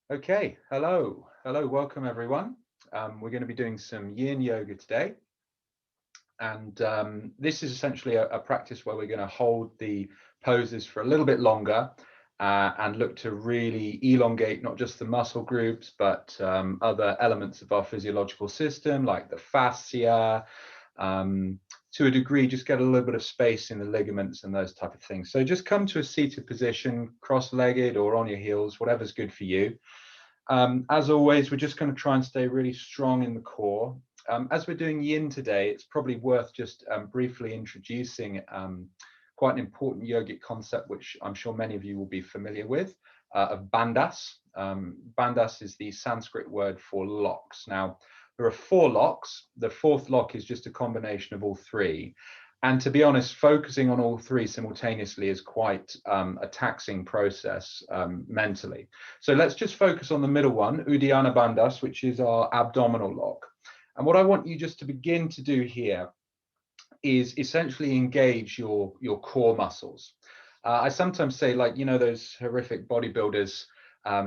Okay, hello, welcome everyone. We're going to be doing some yin yoga today. And this is essentially a practice where we're going to hold the poses for a little bit longer and look to really elongate not just the muscle groups, but other elements of our physiological system, like the fascia. To a degree, just get a little bit of space in the ligaments and those type of things. So just come to a seated position, cross-legged or on your heels, whatever's good for you. As always, we're just going to try and stay really strong in the core. As we're doing yin today, it's probably worth just briefly introducing quite an important yogic concept, which I'm sure many of you will be familiar with, of bandhas. Bandhas is the Sanskrit word for locks. Now, there are 4 locks. The 4th lock is just a combination of all 3. And to be honest, focusing on all 3 simultaneously is quite a taxing process mentally. So let's just focus on the middle one, Uddiyana Bandhas, which is our abdominal lock. And what I want you just to begin to do here is essentially engage your core muscles. I sometimes say, like, you know, those horrific bodybuilders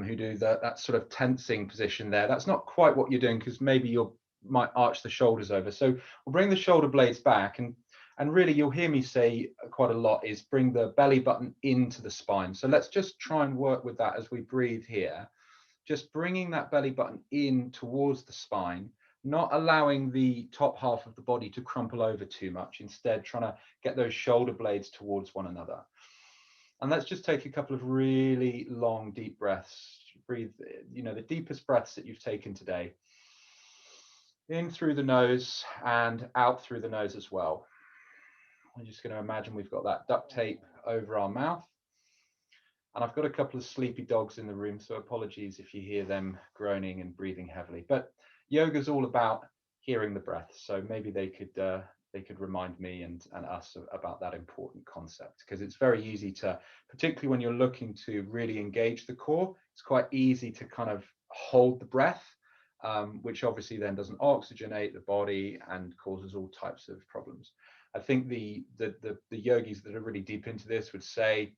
who do that sort of tensing position there. That's not quite what you're doing, because maybe you might arch the shoulders over. So we'll bring the shoulder blades back, and really you'll hear me say quite a lot is bring the belly button into the spine. So let's just try and work with that as we breathe here. Just bringing that belly button in towards the spine, not allowing the top half of the body to crumple over too much, instead trying to get those shoulder blades towards one another. And let's just take a couple of really long, deep breaths. Breathe, you know, the deepest breaths that you've taken today. In through the nose and out through the nose as well. I'm just going to imagine we've got that duct tape over our mouth. And I've got a couple of sleepy dogs in the room, so apologies if you hear them groaning and breathing heavily. But yoga is all about hearing the breath, so maybe they could remind me and us about that important concept, because it's very easy to, particularly when you're looking to really engage the core, it's quite easy to kind of hold the breath, which obviously then doesn't oxygenate the body and causes all types of problems. I think the yogis that are really deep into this would say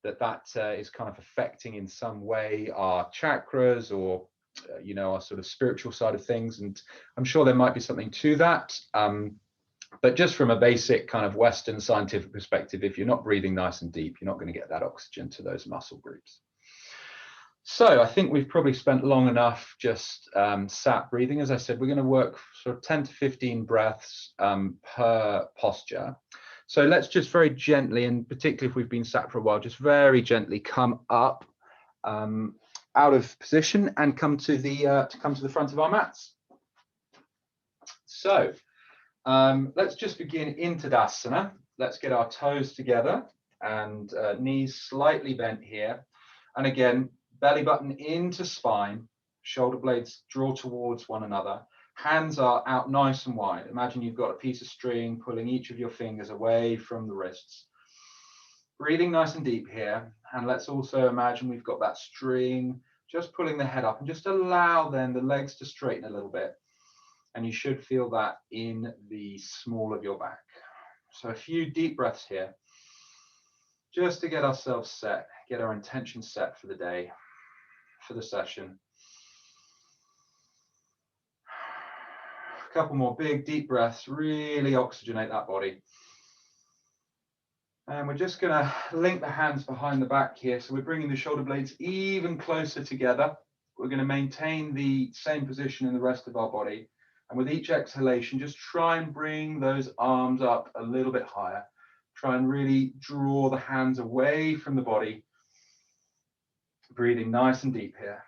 that is kind of affecting in some way our chakras, or you know, our sort of spiritual side of things, and I'm sure there might be something to that, but just from a basic kind of Western scientific perspective, if you're not breathing nice and deep, you're not going to get that oxygen to those muscle groups. So I think we've probably spent long enough just sat breathing. As I said, we're going to work sort of 10 to 15 breaths per posture. So let's just very gently, and particularly if we've been sat for a while, just very gently come up out of position and come to the front of our mats. So let's just begin in Tadasana. Let's get our toes together and knees slightly bent here. And again, belly button into spine, shoulder blades draw towards one another. Hands are out nice and wide. Imagine you've got a piece of string pulling each of your fingers away from the wrists. Breathing nice and deep here. And let's also imagine we've got that string just pulling the head up, and just allow then the legs to straighten a little bit. And you should feel that in the small of your back. So a few deep breaths here, just to get ourselves set, get our intention set for the day, for the session. A couple more big deep breaths, really oxygenate that body. And we're just going to link the hands behind the back here. So we're bringing the shoulder blades even closer together. We're going to maintain the same position in the rest of our body. And with each exhalation, just try and bring those arms up a little bit higher. Try and really draw the hands away from the body. Breathing nice and deep here.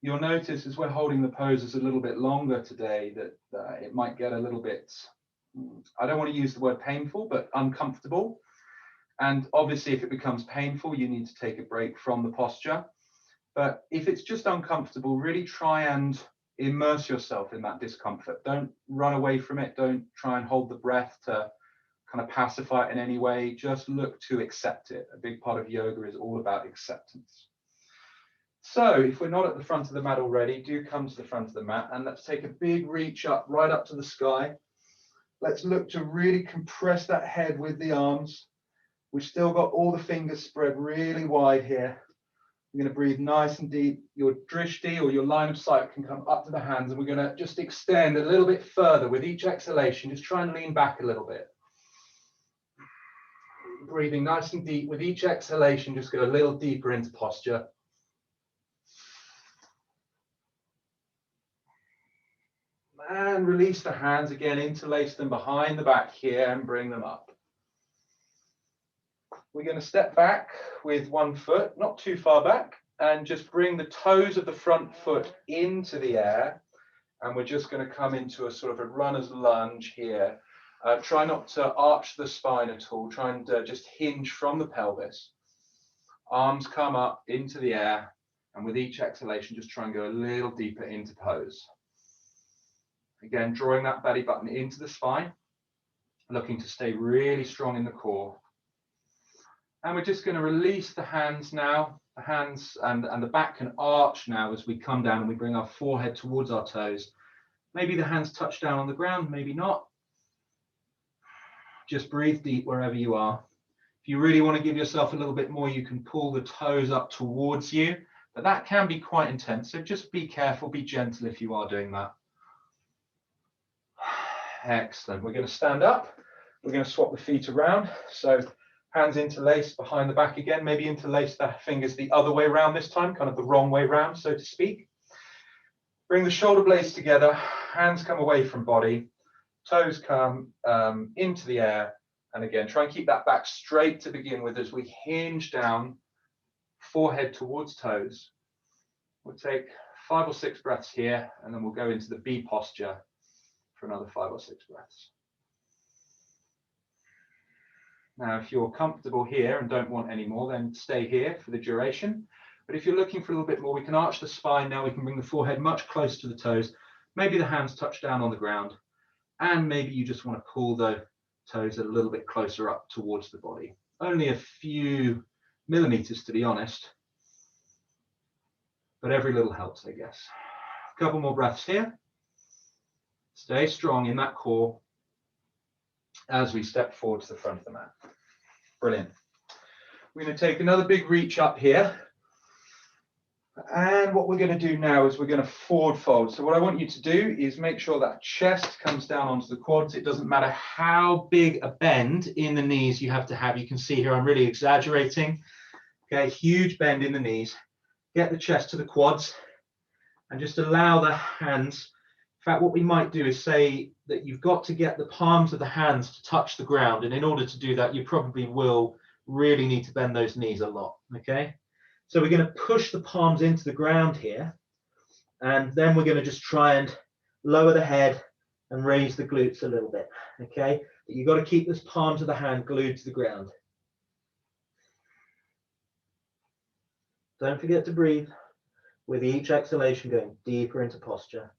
You'll notice as we're holding the poses a little bit longer today that it might get a little bit, I don't want to use the word painful, but uncomfortable. And obviously if it becomes painful, you need to take a break from the posture. But if it's just uncomfortable, really try and immerse yourself in that discomfort. Don't run away from it. Don't try and hold the breath to kind of pacify it in any way. Just look to accept it. A big part of yoga is all about acceptance. So if we're not at the front of the mat already, do come to the front of the mat, and let's take a big reach up, right up to the sky. Let's look to really compress that head with the arms. We've still got all the fingers spread really wide here. We're going to breathe nice and deep. Your drishti, or your line of sight, can come up to the hands, and we're going to just extend a little bit further with each exhalation. Just try and lean back a little bit. Breathing nice and deep with each exhalation, just go a little deeper into posture. And release the hands again, interlace them behind the back here and bring them up. We're going to step back with one foot, not too far back, and just bring the toes of the front foot into the air. And we're just going to come into a sort of a runner's lunge here. Try not to arch the spine at all. Try and just hinge from the pelvis. Arms come up into the air. And with each exhalation, just try and go a little deeper into pose. Again, drawing that belly button into the spine. Looking to stay really strong in the core. And we're just going to release the hands now. The hands and the back can arch now as we come down and we bring our forehead towards our toes. Maybe the hands touch down on the ground, maybe not. Just breathe deep wherever you are. If you really want to give yourself a little bit more, you can pull the toes up towards you, but that can be quite intense. So just be careful, be gentle if you are doing that. Excellent. We're going to stand up. We're going to swap the feet around. So hands interlaced behind the back again, maybe interlace the fingers the other way around this time, kind of the wrong way round, so to speak. Bring the shoulder blades together, hands come away from body, toes come into the air, and again, try and keep that back straight to begin with as we hinge down, forehead towards toes. We'll take 5 or 6 breaths here, and then we'll go into the B posture for another 5 or 6 breaths. Now, if you're comfortable here and don't want any more, then stay here for the duration. But if you're looking for a little bit more, we can arch the spine now. We can bring the forehead much closer to the toes. Maybe the hands touch down on the ground. And maybe you just want to pull the toes a little bit closer up towards the body. Only a few millimeters, to be honest. But every little helps, I guess. A couple more breaths here. Stay strong in that core as we step forward to the front of the mat. Brilliant. We're going to take another big reach up here. And what we're going to do now is we're going to forward fold. So what I want you to do is make sure that chest comes down onto the quads. It doesn't matter how big a bend in the knees you have to have. You can see here I'm really exaggerating. Okay, huge bend in the knees. Get the chest to the quads and just allow the hands. In fact, what we might do is say that you've got to get the palms of the hands to touch the ground. And in order to do that, you probably will really need to bend those knees a lot, okay? So we're going to push the palms into the ground here. And then we're going to just try and lower the head and raise the glutes a little bit, okay? But you've got to keep those palms of the hand glued to the ground. Don't forget to breathe with each exhalation going deeper into posture.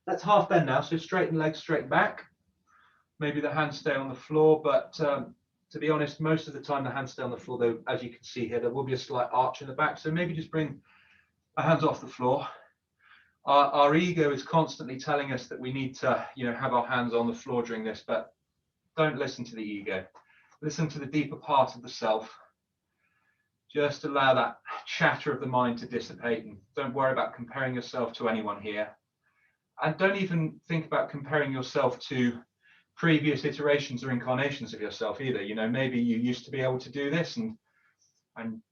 That's half bend now, so straighten legs, straight back. Maybe the hands stay on the floor, but to be honest, most of the time the hands stay on the floor, though, as you can see here, there will be a slight arch in the back. So maybe just bring our hands off the floor. Our ego is constantly telling us that we need to, have our hands on the floor during this, but don't listen to the ego. Listen to the deeper part of the self. Just allow that chatter of the mind to dissipate, and don't worry about comparing yourself to anyone here. And don't even think about comparing yourself to previous iterations or incarnations of yourself either. Maybe you used to be able to do this and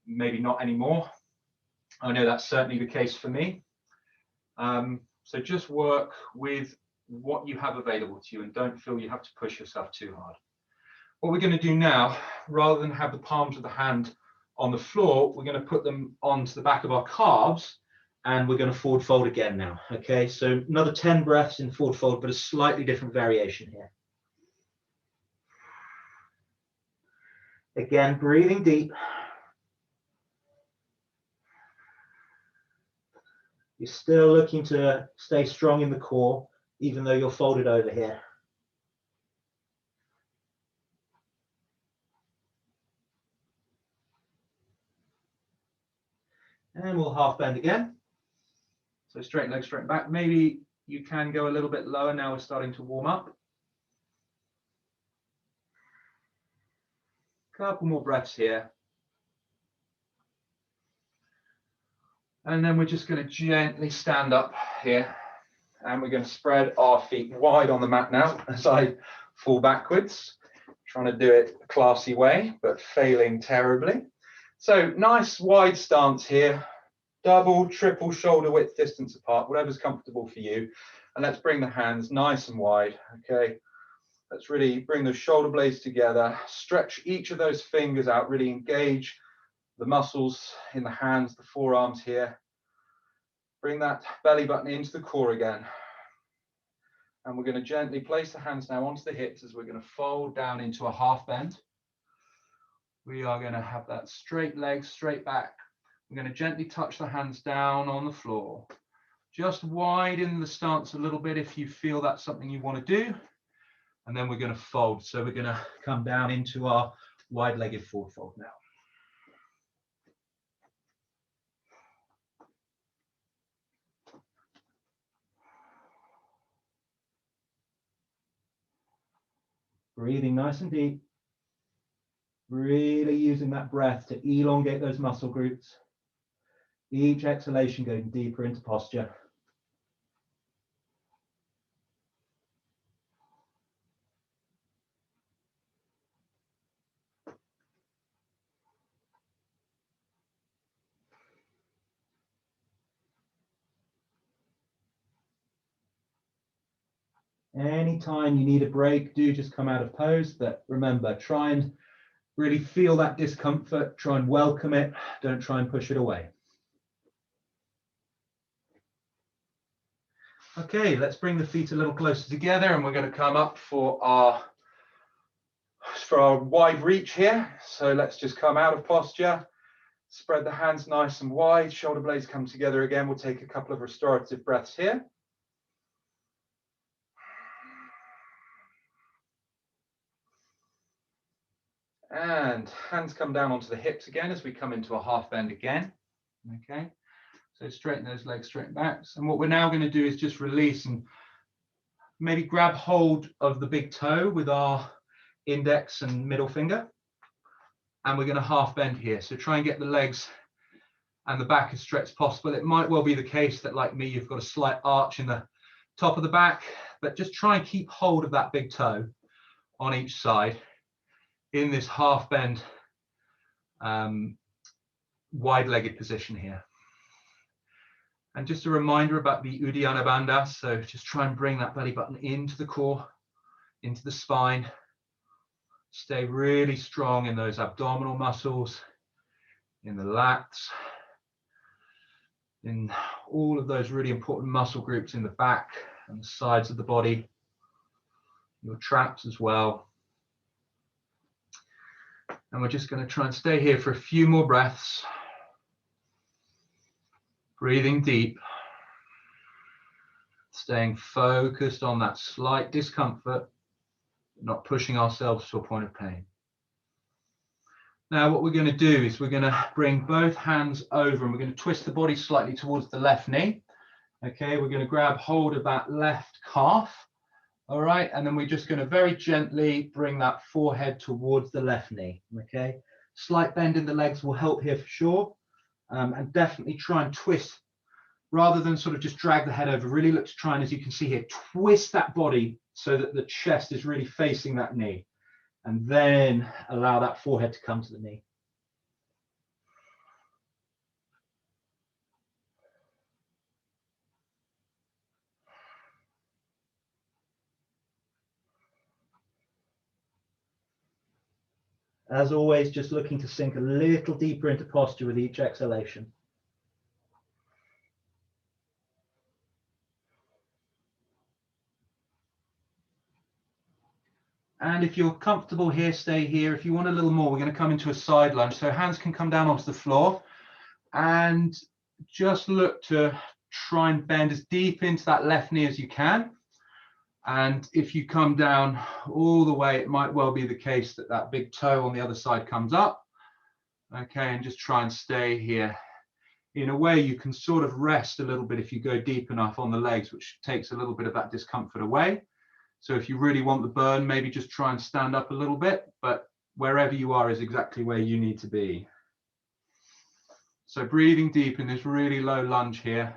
maybe not anymore. I know that's certainly the case for me. So just work with what you have available to you and don't feel you have to push yourself too hard. What we're going to do now, rather than have the palms of the hand on the floor, we're going to put them onto the back of our calves. And we're going to forward fold again now. Okay, so another 10 breaths in forward fold, but a slightly different variation here. Again, breathing deep. You're still looking to stay strong in the core, even though you're folded over here. And we'll half bend again. So straight leg, straight back. Maybe you can go a little bit lower now. We're starting to warm up. Couple more breaths here. And then we're just going to gently stand up here. And we're going to spread our feet wide on the mat now as I fall backwards. Trying to do it a classy way, but failing terribly. So nice wide stance here. Double, triple shoulder width distance apart, whatever's comfortable for you. And let's bring the hands nice and wide, okay? Let's really bring the shoulder blades together, stretch each of those fingers out, really engage the muscles in the hands, the forearms here. Bring that belly button into the core again. And we're going to gently place the hands now onto the hips as we're going to fold down into a half bend. We are going to have that straight leg, straight back. We're going to gently touch the hands down on the floor. Just widen the stance a little bit if you feel that's something you want to do. And then we're going to fold. So we're going to come down into our wide-legged forward fold now. Breathing nice and deep. Really using that breath to elongate those muscle groups. Each exhalation going deeper into posture. Anytime you need a break, do just come out of pose. But remember, try and really feel that discomfort. Try and welcome it. Don't try and push it away. Okay, let's bring the feet a little closer together and we're going to come up for our wide reach here. So let's just come out of posture, spread the hands nice and wide, shoulder blades come together again. We'll take a couple of restorative breaths here. And hands come down onto the hips again as we come into a half bend again. Okay. So straighten those legs, straighten backs. And what we're now going to do is just release and maybe grab hold of the big toe with our index and middle finger. And we're going to half bend here. So try and get the legs and the back as stretched as possible. It might well be the case that, like me, you've got a slight arch in the top of the back, but just try and keep hold of that big toe on each side in this half bend, wide-legged position here. And just a reminder about the Uddiyana Bandha. So just try and bring that belly button into the core, into the spine. Stay really strong in those abdominal muscles, in the lats, in all of those really important muscle groups in the back and the sides of the body, your traps as well. And we're just going to try and stay here for a few more breaths. Breathing deep, staying focused on that slight discomfort, not pushing ourselves to a point of pain. Now what we're going to do is we're going to bring both hands over and we're going to twist the body slightly towards the left knee. Okay, we're going to grab hold of that left calf. All right, and then we're just going to very gently bring that forehead towards the left knee. Okay, slight bend in the legs will help here for sure. And definitely try and twist rather than sort of just drag the head over. Really look to try and, as you can see here, twist that body so that the chest is really facing that knee, and then allow that forehead to come to the knee. As always, just looking to sink a little deeper into posture with each exhalation. And if you're comfortable here, stay here. If you want a little more, we're going to come into a side lunge. So hands can come down onto the floor and just look to try and bend as deep into that left knee as you can. And if you come down all the way, it might well be the case that that big toe on the other side comes up. Okay, and just try and stay here in a way you can sort of rest a little bit if you go deep enough on the legs, which takes a little bit of that discomfort away. So if you really want the burn, maybe just try and stand up a little bit, but wherever you are is exactly where you need to be. So breathing deep in this really low lunge here.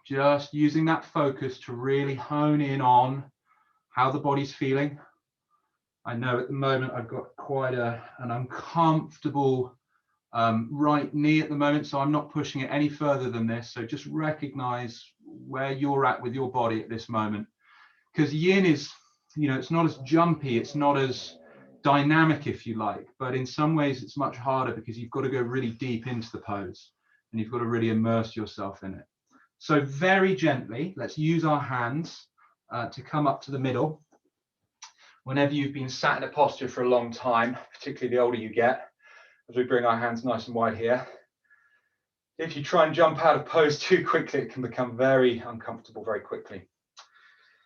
Just using that focus to really hone in on how the body's feeling. I know at the moment I've got quite an uncomfortable right knee at the moment, so I'm not pushing it any further than this. So just recognize where you're at with your body at this moment. Because yin is, you know, it's not as jumpy, it's not as dynamic, if you like, but in some ways it's much harder because you've got to go really deep into the pose and you've got to really immerse yourself in it. So very gently, let's use our hands to come up to the middle. Whenever you've been sat in a posture for a long time, particularly the older you get, as we bring our hands nice and wide here, if you try and jump out of pose too quickly, it can become very uncomfortable very quickly.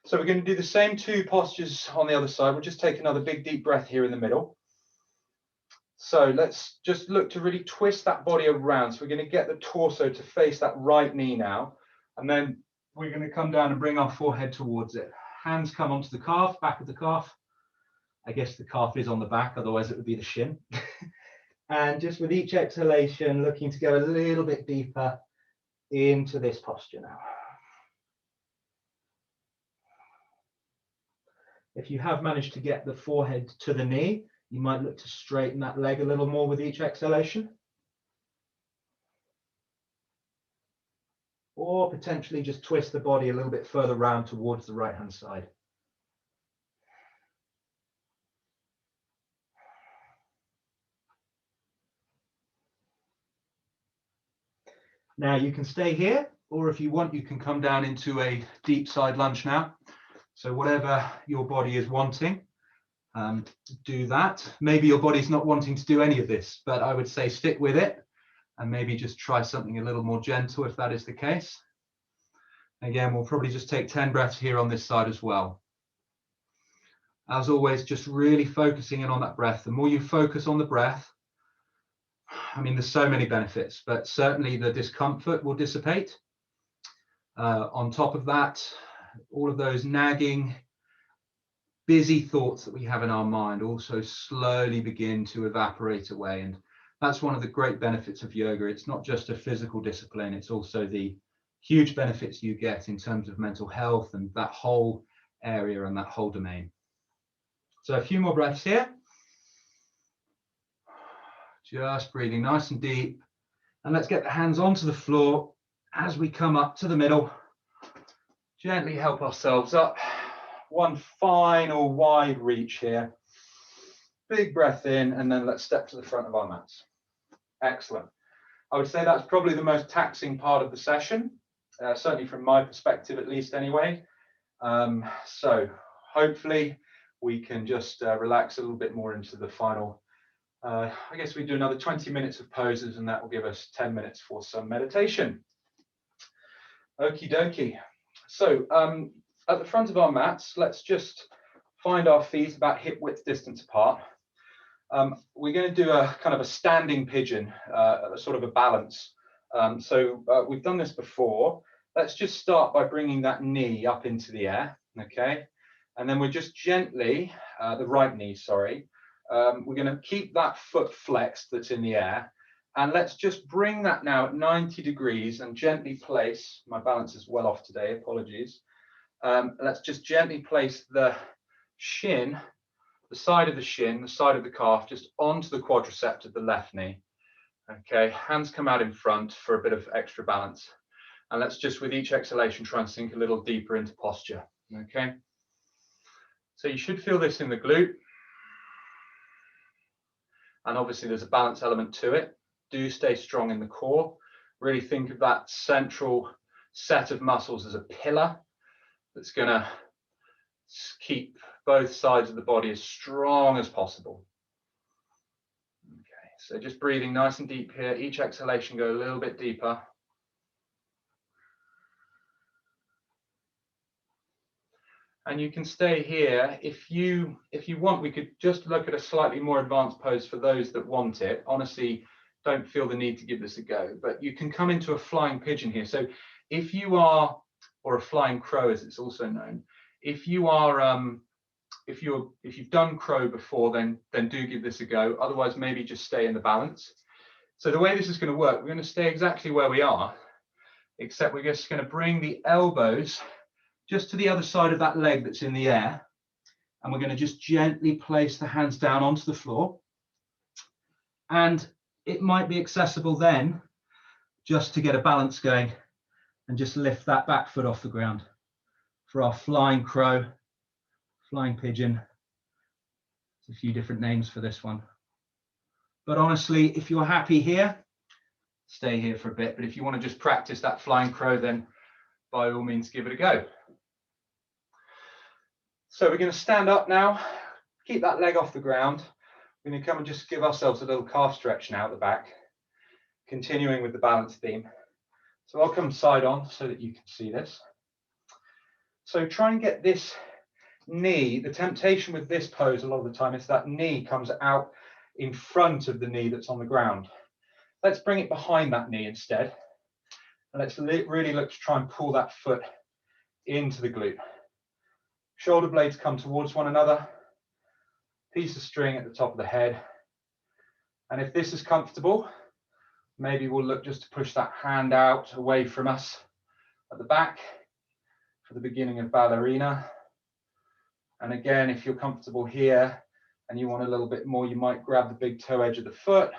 So we're going to do the same two postures on the other side. We'll just take another big deep breath here in the middle. So let's just look to really twist that body around. So we're going to get the torso to face that right knee now. And then we're going to come down and bring our forehead towards it. Hands come onto the calf, back of the calf. I guess the calf is on the back, otherwise it would be the shin. And just with each exhalation, looking to go a little bit deeper into this posture now. If you have managed to get the forehead to the knee, you might look to straighten that leg a little more with each exhalation. Or potentially just twist the body a little bit further round towards the right-hand side. Now you can stay here, or if you want, you can come down into a deep side lunge now. So whatever your body is wanting, do that. Maybe your body's not wanting to do any of this, but I would say stick with it and maybe just try something a little more gentle if that is the case. Again, we'll probably just take 10 breaths here on this side as well. As always, just really focusing in on that breath. The more you focus on the breath, I mean, there's so many benefits, but certainly the discomfort will dissipate. On top of that, all of those nagging, busy thoughts that we have in our mind also slowly begin to evaporate away. And that's one of the great benefits of yoga. It's not just a physical discipline, it's also the huge benefits you get in terms of mental health and that whole area and that whole domain. So a few more breaths here. Just breathing nice and deep. And let's get the hands onto the floor as we come up to the middle. Gently help ourselves up. One final wide reach here. Big breath in, and then let's step to the front of our mats. Excellent. I would say that's probably the most taxing part of the session, certainly from my perspective at least anyway. So hopefully we can just relax a little bit more into the final. I guess we do another 20 minutes of poses, and that will give us 10 minutes for some meditation. Okie dokie. So at the front of our mats, let's just find our feet about hip width distance apart. We're going to do a kind of a standing pigeon, sort of a balance. So we've done this before. Let's just start by bringing that knee up into the air, okay? And then we're just gently, the right knee, sorry. We're going to keep that foot flexed that's in the air. And let's just bring that now at 90 degrees and gently place, my balance is well off today, apologies. Let's just gently place the shin, the side of the shin, the side of the calf, just onto the quadricep of the left knee. Okay, hands come out in front for a bit of extra balance. And let's just, with each exhalation, try and sink a little deeper into posture. Okay, so you should feel this in the glute. And obviously there's a balance element to it. Do stay strong in the core. Really think of that central set of muscles as a pillar that's going to keep both sides of the body as strong as possible. Okay, so just breathing nice and deep here. Each exhalation, go a little bit deeper. And you can stay here. If you want, we could just look at a slightly more advanced pose for those that want it. Honestly, don't feel the need to give this a go. But you can come into a flying pigeon here. So if you are, or a flying crow as it's also known, if you are if you've done crow before, then do give this a go. Otherwise, maybe just stay in the balance. So the way this is going to work, we're going to stay exactly where we are, except we're just going to bring the elbows just to the other side of that leg that's in the air. And we're going to just gently place the hands down onto the floor. And it might be accessible then just to get a balance going and just lift that back foot off the ground for our flying crow, flying pigeon. There's a few different names for this one. But honestly, if you're happy here, stay here for a bit. But if you want to just practice that flying crow, then by all means, give it a go. So we're going to stand up now, keep that leg off the ground. We're going to come and just give ourselves a little calf stretch now at the back, continuing with the balance theme. So I'll come side on so that you can see this. So try and get this knee, the temptation with this pose a lot of the time is that knee comes out in front of the knee that's on the ground. Let's bring it behind that knee instead. And let's really look to try and pull that foot into the glute. Shoulder blades come towards one another. Piece of string at the top of the head. And if this is comfortable, maybe we'll look just to push that hand out away from us at the back for the beginning of ballerina. And again, if you're comfortable here and you want a little bit more, you might grab the big toe edge of the foot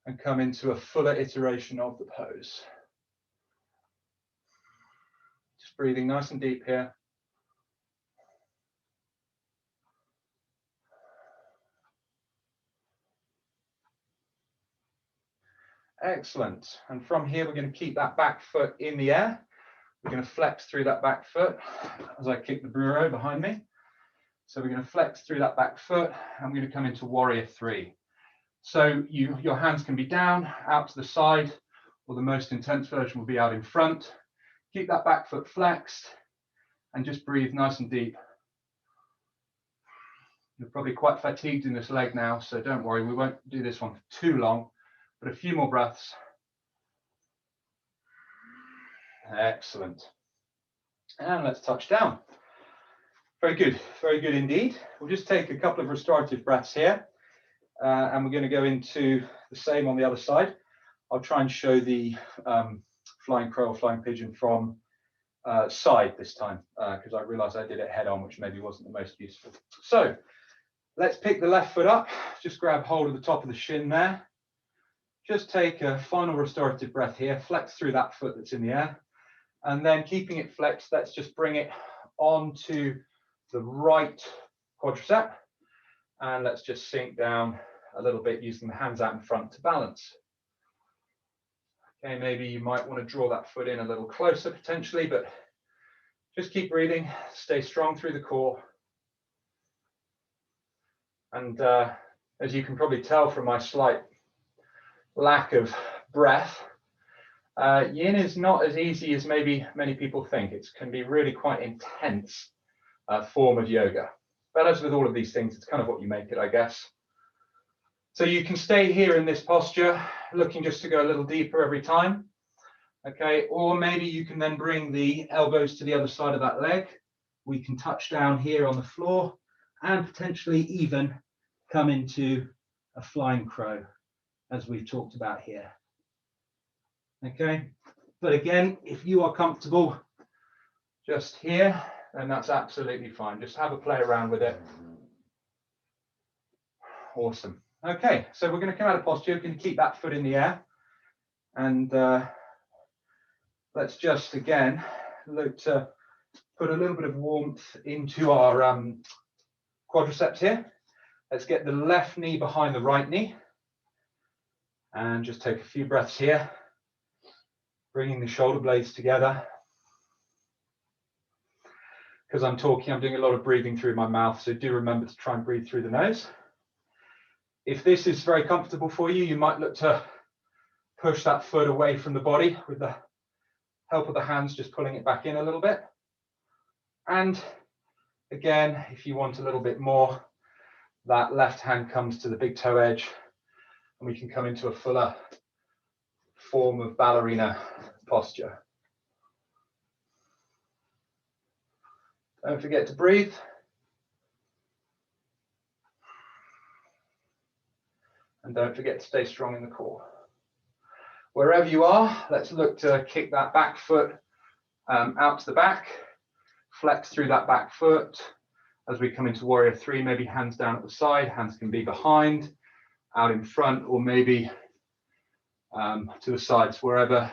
and come into a fuller iteration of the pose. Just breathing nice and deep here. Excellent. And from here, we're going to keep that back foot in the air. We're going to flex through that back foot as I kick the bureau behind me. So we're going to flex through that back foot and we're going to come into warrior three. So your hands can be down, out to the side, or the most intense version will be out in front. Keep that back foot flexed and just breathe nice and deep. You're probably quite fatigued in this leg now, so don't worry, we won't do this one for too long, but a few more breaths. Excellent. And let's touch down. Very good indeed. We'll just take a couple of restorative breaths here, and we're going to go into the same on the other side. I'll try and show the flying crow or flying pigeon from side this time, because I realized I did it head on, which maybe wasn't the most useful. So let's pick the left foot up, just grab hold of the top of the shin there. Just take a final restorative breath here, flex through that foot that's in the air, and then keeping it flexed, let's just bring it onto the right quadricep, and let's just sink down a little bit using the hands out in front to balance. Okay, maybe you might want to draw that foot in a little closer potentially, but just keep breathing, stay strong through the core. And as you can probably tell from my slight lack of breath, yin is not as easy as maybe many people think. It can be really quite intense form of yoga. But as with all of these things, it's kind of what you make it, I guess. So you can stay here in this posture, looking just to go a little deeper every time. Okay, or maybe you can then bring the elbows to the other side of that leg. We can touch down here on the floor and potentially even come into a flying crow, as we've talked about here. Okay, but again, if you are comfortable just here, then that's absolutely fine. Just have a play around with it. Awesome. Okay, so we're going to come out of posture. We're going to keep that foot in the air, and let's just again look to put a little bit of warmth into our quadriceps here. Let's get the left knee behind the right knee, and just take a few breaths here, bringing the shoulder blades together. Because I'm talking, I'm doing a lot of breathing through my mouth, so do remember to try and breathe through the nose. If this is very comfortable for you, you might look to push that foot away from the body with the help of the hands, just pulling it back in a little bit. And again, if you want a little bit more, that left hand comes to the big toe edge, And we can come into a fuller form of ballerina posture. Don't forget to breathe. And don't forget to stay strong in the core. Wherever you are, let's look to kick that back foot out to the back. Flex through that back foot. As we come into warrior three, maybe hands down at the side, hands can be behind, out in front, or maybe to the sides, whatever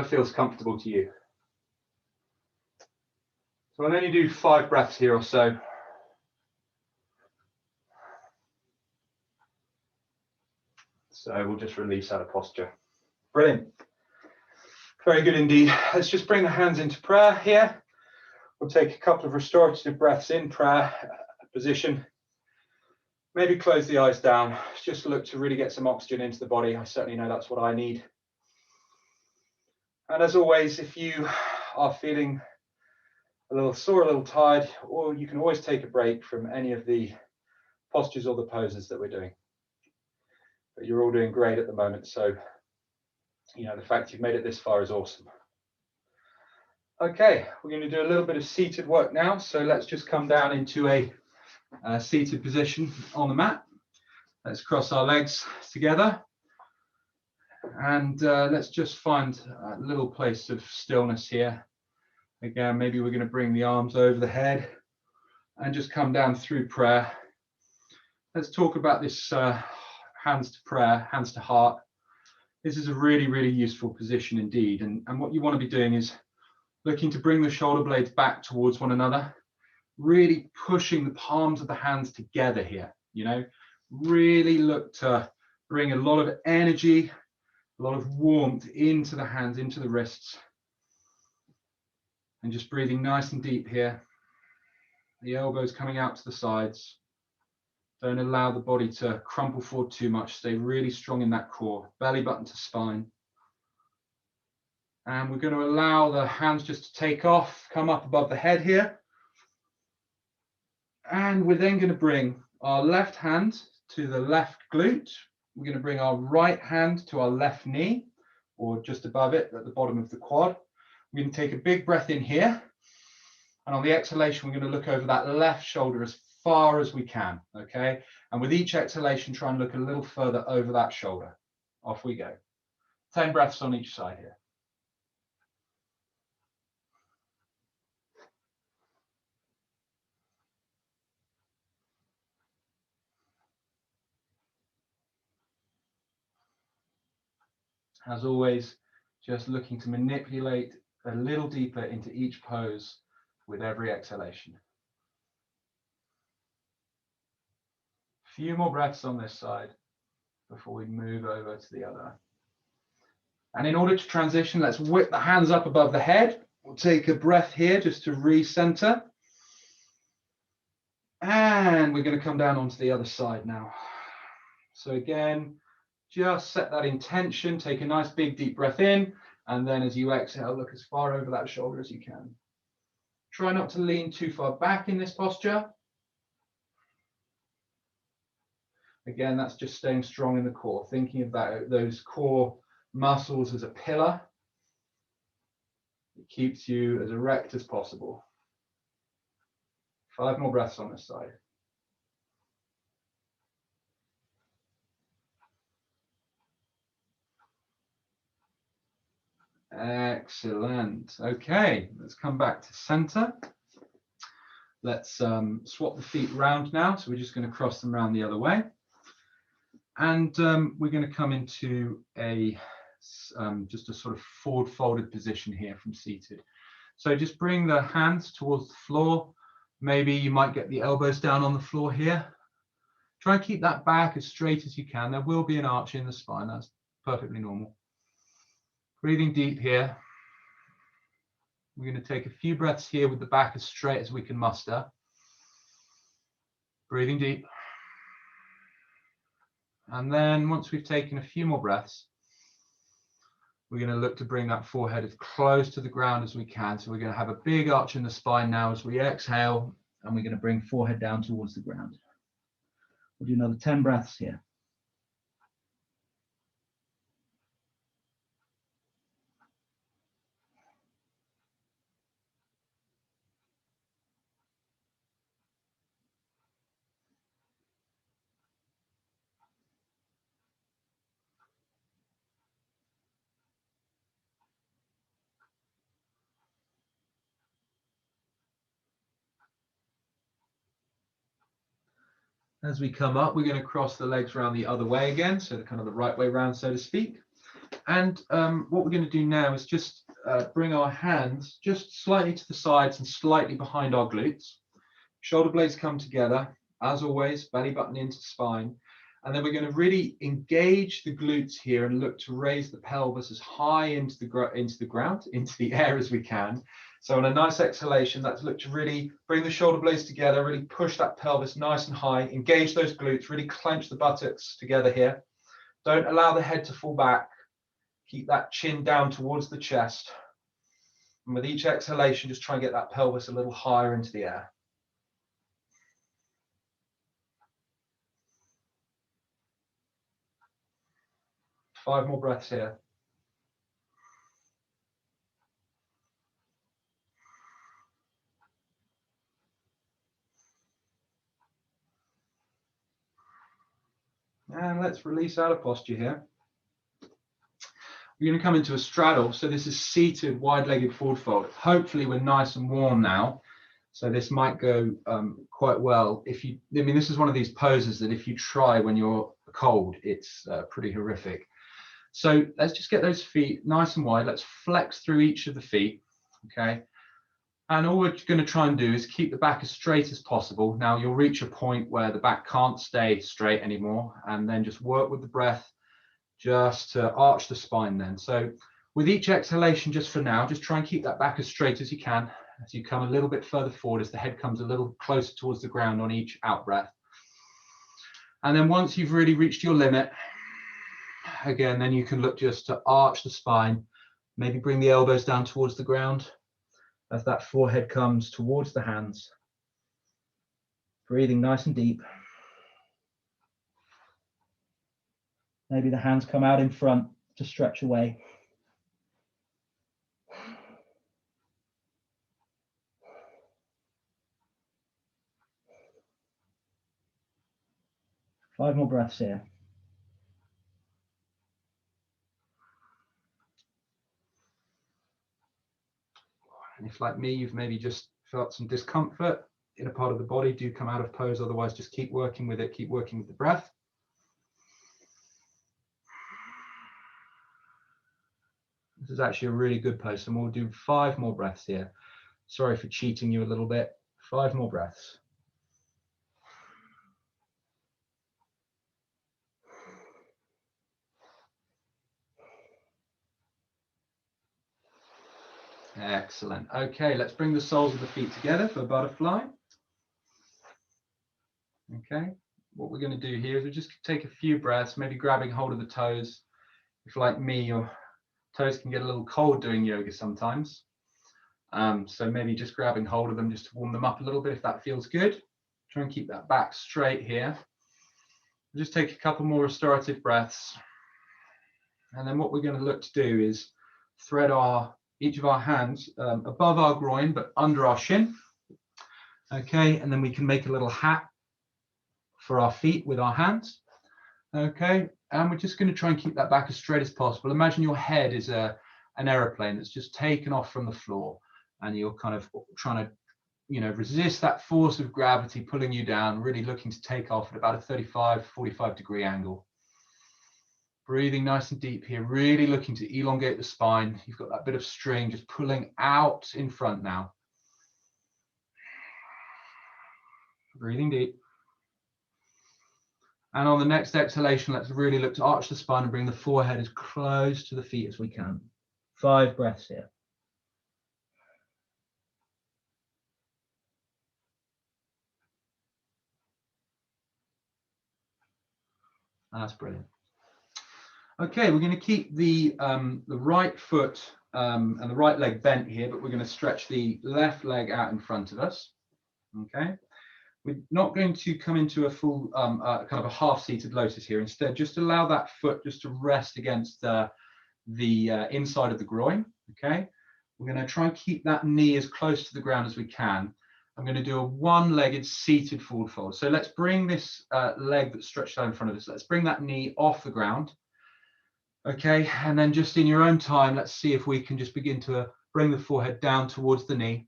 feels comfortable to you. So I'll only do 5 breaths here or so. So we'll just release out of posture. Brilliant. Very good indeed. Let's just bring the hands into prayer here. We'll take a couple of restorative breaths in prayer position. Maybe close the eyes down. Just look to really get some oxygen into the body. I certainly know that's what I need. And as always, if you are feeling a little sore, a little tired, or you can always take a break from any of the postures or the poses that we're doing. But you're all doing great at the moment, so you know the fact you've made it this far is awesome. Okay, we're going to do a little bit of seated work now, so let's just come down into a seated position on the mat. Let's cross our legs together, and let's just find a little place of stillness here. Again, maybe we're going to bring the arms over the head and just come down through prayer. Let's talk about this hands to prayer, hands to heart. This is a really, really useful position indeed. And what you want to be doing is looking to bring the shoulder blades back towards one another, really pushing the palms of the hands together here, you know, really look to bring a lot of energy, a lot of warmth into the hands, into the wrists. And just breathing nice and deep here. The elbows coming out to the sides. Don't allow the body to crumple forward too much. Stay really strong in that core, belly button to spine. And we're going to allow the hands just to take off, come up above the head here. And we're then going to bring our left hand to the left glute. We're going to bring our right hand to our left knee, or just above it at the bottom of the quad. We're going to take a big breath in here. And on the exhalation, we're going to look over that left shoulder as far as we can, okay? And with each exhalation, try and look a little further over that shoulder. Off we go. 10 breaths on each side here. As always, just looking to manipulate a little deeper into each pose with every exhalation. A few more breaths on this side before we move over to the other. And in order to transition, let's whip the hands up above the head. We'll take a breath here just to recenter. And we're going to come down onto the other side now. So again, just set that intention, take a nice big deep breath in, and then as you exhale, look as far over that shoulder as you can. Try not to lean too far back in this posture. Again, that's just staying strong in the core, thinking about those core muscles as a pillar. It keeps you as erect as possible. 5 more breaths on this side. Excellent. Okay, let's come back to center. Let's swap the feet round now. So we're just going to cross them around the other way. And we're going to come into a just a sort of forward folded position here from seated. So just bring the hands towards the floor. Maybe you might get the elbows down on the floor here. Try and keep that back as straight as you can. There will be an arch in the spine. That's perfectly normal. Breathing deep here. We're going to take a few breaths here with the back as straight as we can muster. Breathing deep. And then once we've taken a few more breaths, we're going to look to bring that forehead as close to the ground as we can. So we're going to have a big arch in the spine now as we exhale, and we're going to bring forehead down towards the ground. We'll do another 10 breaths here. As we come up, we're going to cross the legs around the other way again, so the kind of the right way round, so to speak. And what we're going to do now is just bring our hands just slightly to the sides and slightly behind our glutes. Shoulder blades come together, as always, belly button into spine. And then we're going to really engage the glutes here and look to raise the pelvis as high into the ground, into the air as we can. So on a nice exhalation, let's look to really bring the shoulder blades together, really push that pelvis nice and high, engage those glutes, really clench the buttocks together here. Don't allow the head to fall back. Keep that chin down towards the chest. And with each exhalation, just try and get that pelvis a little higher into the air. Five more breaths here. And let's release out of posture here. We're going to come into a straddle. So this is seated, wide-legged forward fold. Hopefully we're nice and warm now. So this might go quite well. This is one of these poses that if you try when you're cold, it's pretty horrific. So let's just get those feet nice and wide. Let's flex through each of the feet, okay? And all we're going to try and do is keep the back as straight as possible. Now you'll reach a point where the back can't stay straight anymore, and then just work with the breath just to arch the spine then. So with each exhalation, just for now, just try and keep that back as straight as you can as you come a little bit further forward, as the head comes a little closer towards the ground on each out breath. And then once you've really reached your limit, again, then you can look just to arch the spine, maybe bring the elbows down towards the ground as that forehead comes towards the hands. Breathing nice and deep. Maybe the hands come out in front to stretch away. Five more breaths here. And if, like me, you've maybe just felt some discomfort in a part of the body, do come out of pose. Otherwise, just keep working with it, keep working with the breath. This is actually a really good pose, and we'll do 5 more breaths here. Sorry for cheating you a little bit. 5 more breaths. Excellent. Okay, let's bring the soles of the feet together for a butterfly. Okay, what we're going to do here is we'll just take a few breaths, maybe grabbing hold of the toes. If, like me, your toes can get a little cold doing yoga sometimes. So maybe just grabbing hold of them just to warm them up a little bit if that feels good. Try and keep that back straight here. We'll just take a couple more restorative breaths. And then what we're going to look to do is thread each of our hands above our groin but under our shin. Okay, and then we can make a little hat for our feet with our hands. Okay, and we're just going to try and keep that back as straight as possible. Imagine your head is an aeroplane that's just taken off from the floor, and you're kind of trying to resist that force of gravity pulling you down, really looking to take off at about a 35-45 degree angle. Breathing nice and deep here, really looking to elongate the spine. You've got that bit of string just pulling out in front now. Breathing deep. And on the next exhalation, let's really look to arch the spine and bring the forehead as close to the feet as we can. 5 breaths here. That's brilliant. Okay, we're going to keep the right foot and the right leg bent here, but we're going to stretch the left leg out in front of us. Okay, we're not going to come into a full kind of a half-seated lotus here. Instead, just allow that foot just to rest against the inside of the groin. Okay, we're going to try and keep that knee as close to the ground as we can. I'm going to do a one-legged seated forward fold. So let's bring this leg that's stretched out in front of us. Let's bring that knee off the ground. Okay, and then just in your own time, let's see if we can just begin to bring the forehead down towards the knee.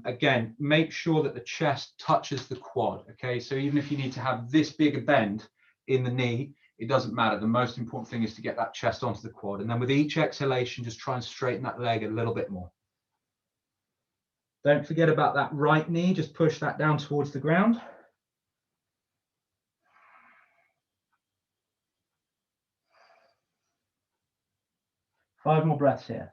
Again, make sure that the chest touches the quad, okay? So even if you need to have this bigger bend in the knee, it doesn't matter. The most important thing is to get that chest onto the quad. And then with each exhalation, just try and straighten that leg a little bit more. Don't forget about that right knee. Just push that down towards the ground. Five more breaths here.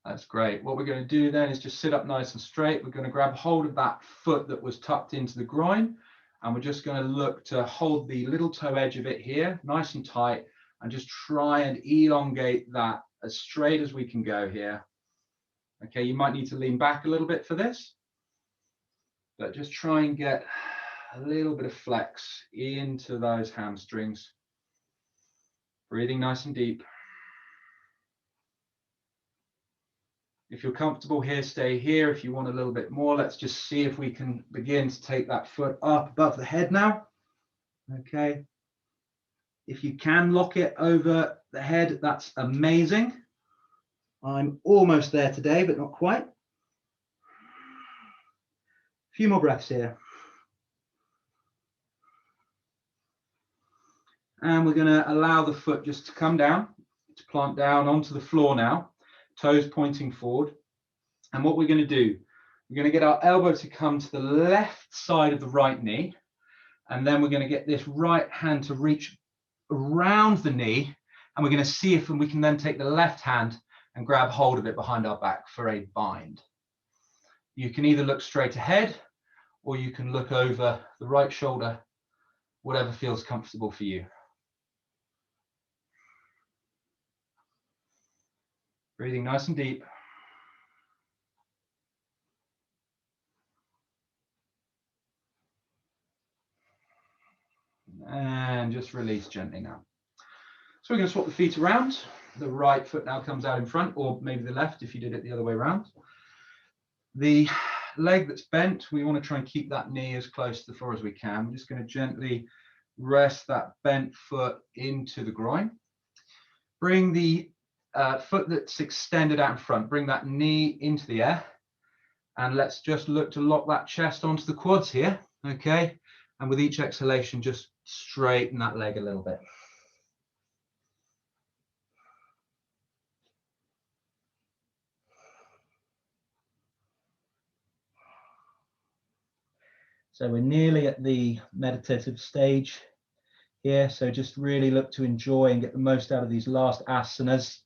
That's great. What we're going to do then is just sit up nice and straight. We're going to grab hold of that foot that was tucked into the groin, and we're just going to look to hold the little toe edge of it here, nice and tight, and just try and elongate that as straight as we can go here. Okay, you might need to lean back a little bit for this, but just try and get a little bit of flex into those hamstrings. Breathing nice and deep. If you're comfortable here, stay here. If you want a little bit more, let's just see if we can begin to take that foot up above the head now. Okay. If you can lock it over the head, that's amazing. I'm almost there today, but not quite. A few more breaths here. And we're going to allow the foot just to come down, to plant down onto the floor now. Toes pointing forward. And what we're going to do, we're going to get our elbow to come to the left side of the right knee. And then we're going to get this right hand to reach around the knee. And we're going to see if we can then take the left hand and grab hold of it behind our back for a bind. You can either look straight ahead or you can look over the right shoulder, whatever feels comfortable for you. Breathing nice and deep. And just release gently now. So we're going to swap the feet around. The right foot now comes out in front, or maybe the left if you did it the other way around. The leg that's bent, we want to try and keep that knee as close to the floor as we can. We're just going to gently rest that bent foot into the groin. Bring the foot that's extended out in front, bring that knee into the air. And let's just look to lock that chest onto the quads here, okay? And with each exhalation, just straighten that leg a little bit. So we're nearly at the meditative stage here. So just really look to enjoy and get the most out of these last asanas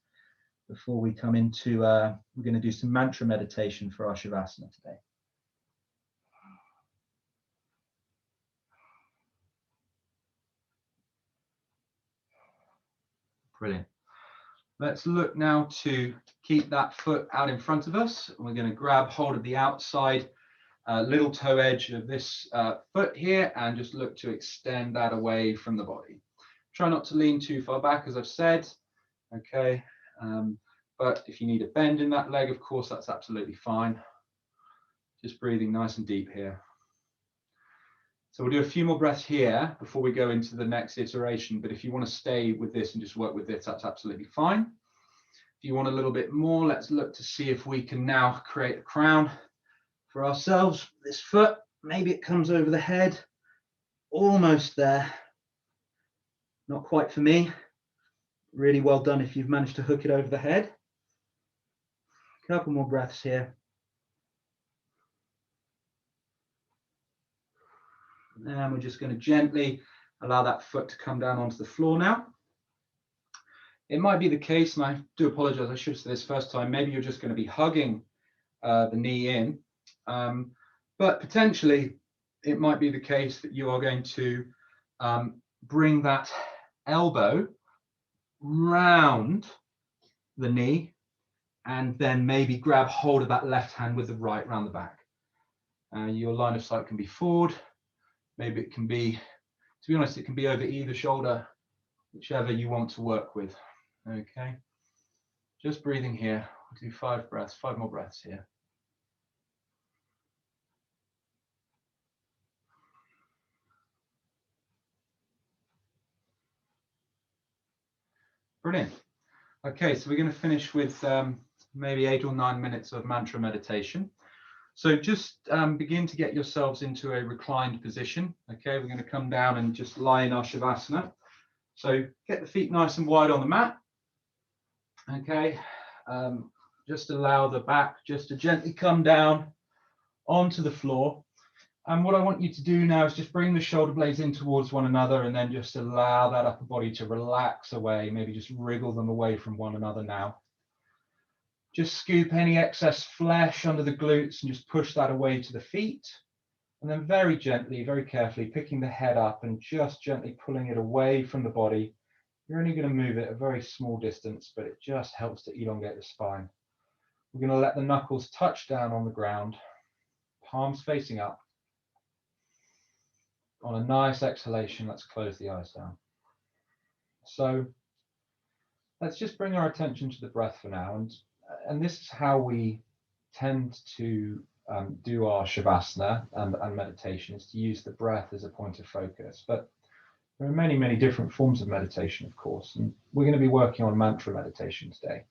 before we come into, we're going to do some mantra meditation for our Shavasana today. Brilliant. Let's look now to keep that foot out in front of us. We're going to grab hold of the outside little toe edge of this foot here and just look to extend that away from the body. Try not to lean too far back, as I've said. Okay. But if you need a bend in that leg, of course, that's absolutely fine. Just breathing nice and deep here. So we'll do a few more breaths here before we go into the next iteration. But if you want to stay with this and just work with this, that's absolutely fine. If you want a little bit more, let's look to see if we can now create a crown for ourselves. This foot, maybe it comes over the head. Almost there. Not quite for me. Really well done if you've managed to hook it over the head. A couple more breaths here. And we're just going to gently allow that foot to come down onto the floor now. It might be the case, and I do apologize, I should have said this first time, maybe you're just going to be hugging the knee in, but potentially it might be the case that you are going to bring that elbow round the knee and then maybe grab hold of that left hand with the right round the back. Your line of sight can be forward. Maybe it can be, to be honest, it can be over either shoulder, whichever you want to work with. Okay, just breathing here. We'll do 5 breaths, 5 more breaths here. Brilliant. Okay, so we're going to finish with maybe 8 or 9 minutes of mantra meditation. So just begin to get yourselves into a reclined position. Okay, we're going to come down and just lie in our Shavasana. So get the feet nice and wide on the mat. Okay, just allow the back just to gently come down onto the floor. And what I want you to do now is just bring the shoulder blades in towards one another and then just allow that upper body to relax away. Maybe just wriggle them away from one another now. Just scoop any excess flesh under the glutes and just push that away to the feet. And then very gently, very carefully, picking the head up and just gently pulling it away from the body. You're only going to move it a very small distance, but it just helps to elongate the spine. We're going to let the knuckles touch down on the ground, palms facing up. On a nice exhalation, let's close the eyes down. So let's just bring our attention to the breath for now. And this is how we tend to do our Shavasana and meditation, is to use the breath as a point of focus. But there are many, many different forms of meditation, of course, and we're going to be working on mantra meditation today.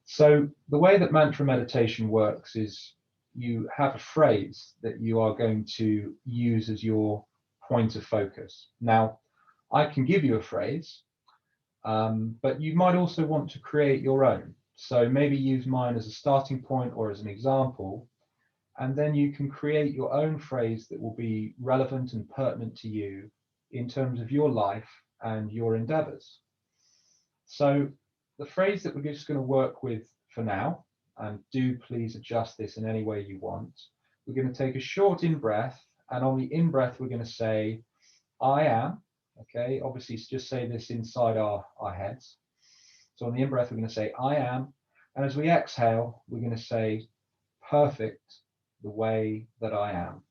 So the way that mantra meditation works is you have a phrase that you are going to use as your point of focus. Now, I can give you a phrase, but you might also want to create your own. So maybe use mine as a starting point or as an example, and then you can create your own phrase that will be relevant and pertinent to you in terms of your life and your endeavors. So the phrase that we're just going to work with for now, and do please adjust this in any way you want, we're going to take a short in-breath, and on the in-breath we're going to say, I am. Okay, obviously just say this inside our heads. So on the in-breath we're going to say, I am, and as we exhale, we're going to say, perfect the way that I am.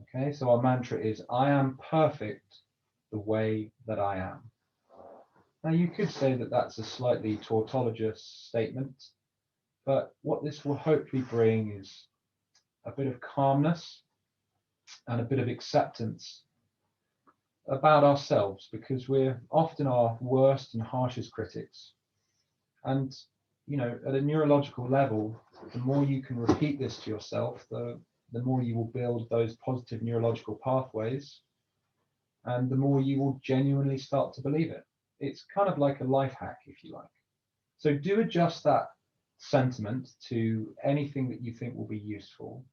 Okay, so our mantra is, I am perfect the way that I am. Now you could say that that's a slightly tautologous statement, but what this will hopefully bring is a bit of calmness and a bit of acceptance about ourselves, because we're often our worst and harshest critics. And, you know, at a neurological level, the more you can repeat this to yourself, the more you will build those positive neurological pathways, and the more you will genuinely start to believe it. It's kind of like a life hack, if you like. So do adjust that sentiment to anything that you think will be useful.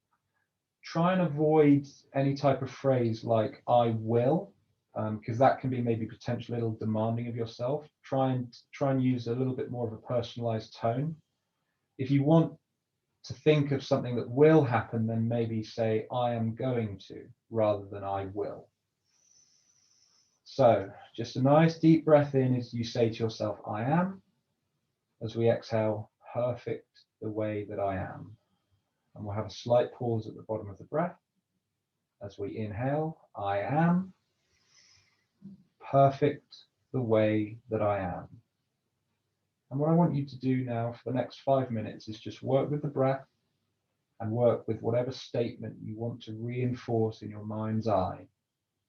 Try and avoid any type of phrase like I will, because that can be maybe potentially a little demanding of yourself. Try and use a little bit more of a personalized tone. If you want to think of something that will happen, then maybe say I am going to rather than I will. So just a nice deep breath in as you say to yourself, I am. As we exhale, perfect the way that I am. And we'll have a slight pause at the bottom of the breath. As we inhale, I am perfect the way that I am. And what I want you to do now for the next 5 minutes is just work with the breath and work with whatever statement you want to reinforce in your mind's eye,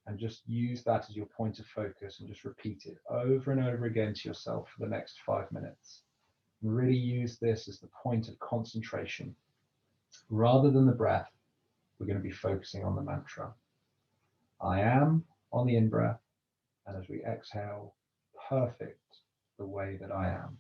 and just use that as your point of focus and just repeat it over and over again to yourself for the next 5 minutes. And really use this as the point of concentration. Rather than the breath, we're going to be focusing on the mantra. I am on the in-breath, and as we exhale, perfect the way that I am.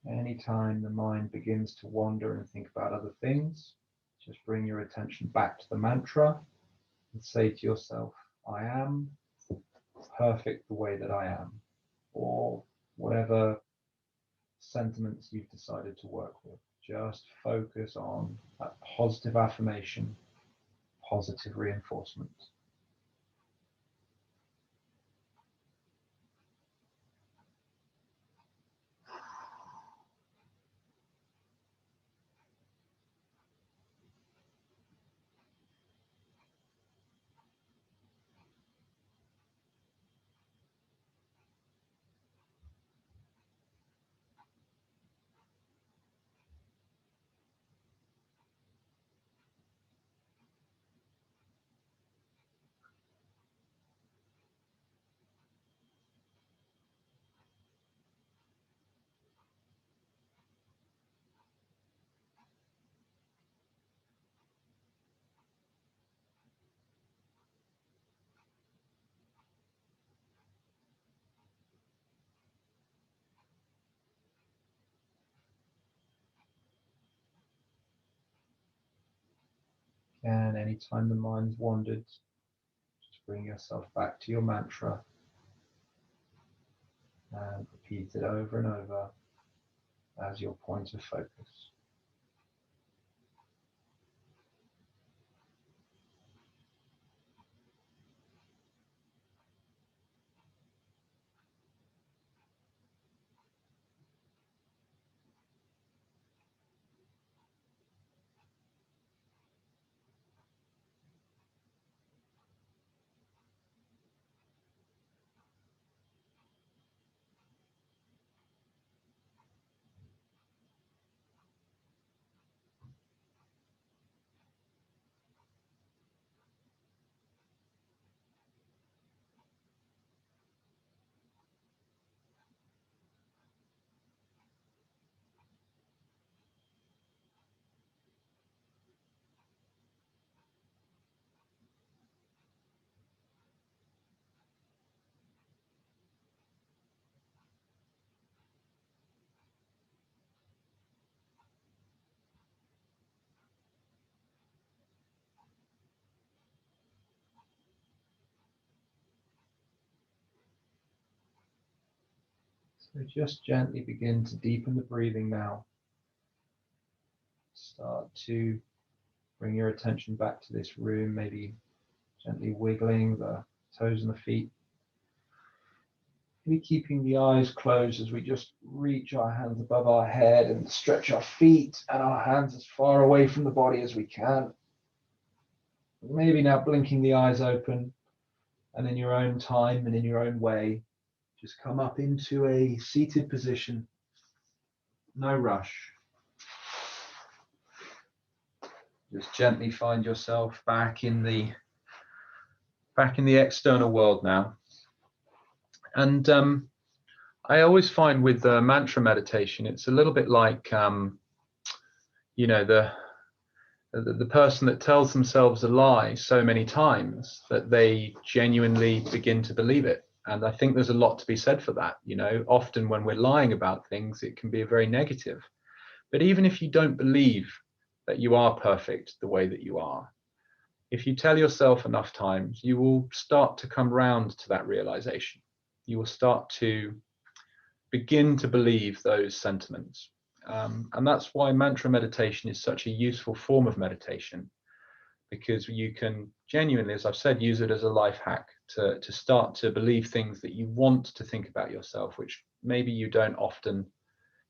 Anytime the mind begins to wander and think about other things, just bring your attention back to the mantra and say to yourself, I am perfect the way that I am, or whatever sentiments you've decided to work with. Just focus on that positive affirmation, positive reinforcement. And anytime the mind's wandered, just bring yourself back to your mantra and repeat it over and over as your point of focus. So just gently begin to deepen the breathing now. Start to bring your attention back to this room, maybe gently wiggling the toes and the feet. Maybe keeping the eyes closed as we just reach our hands above our head and stretch our feet and our hands as far away from the body as we can. Maybe now blinking the eyes open, and in your own time and in your own way, just come up into a seated position. No rush. Just gently find yourself back in the external world now. And I always find with mantra meditation, it's a little bit like you know, the person that tells themselves a lie so many times that they genuinely begin to believe it. And I think there's a lot to be said for that. You know, often when we're lying about things, it can be very negative. But even if you don't believe that you are perfect the way that you are, if you tell yourself enough times, you will start to come round to that realization. You will start to begin to believe those sentiments. And that's why mantra meditation is such a useful form of meditation, because you can genuinely, as I've said, use it as a life hack to start to believe things that you want to think about yourself, which maybe you don't often,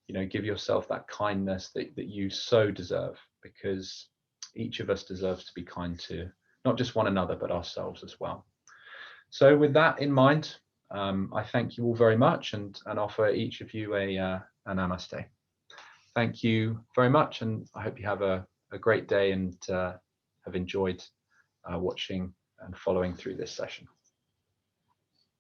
you know, give yourself that kindness that you so deserve, because each of us deserves to be kind to not just one another, but ourselves as well. So with that in mind, I thank you all very much and offer each of you a namaste. Thank you very much, and I hope you have a great day and have enjoyed watching and following through this session.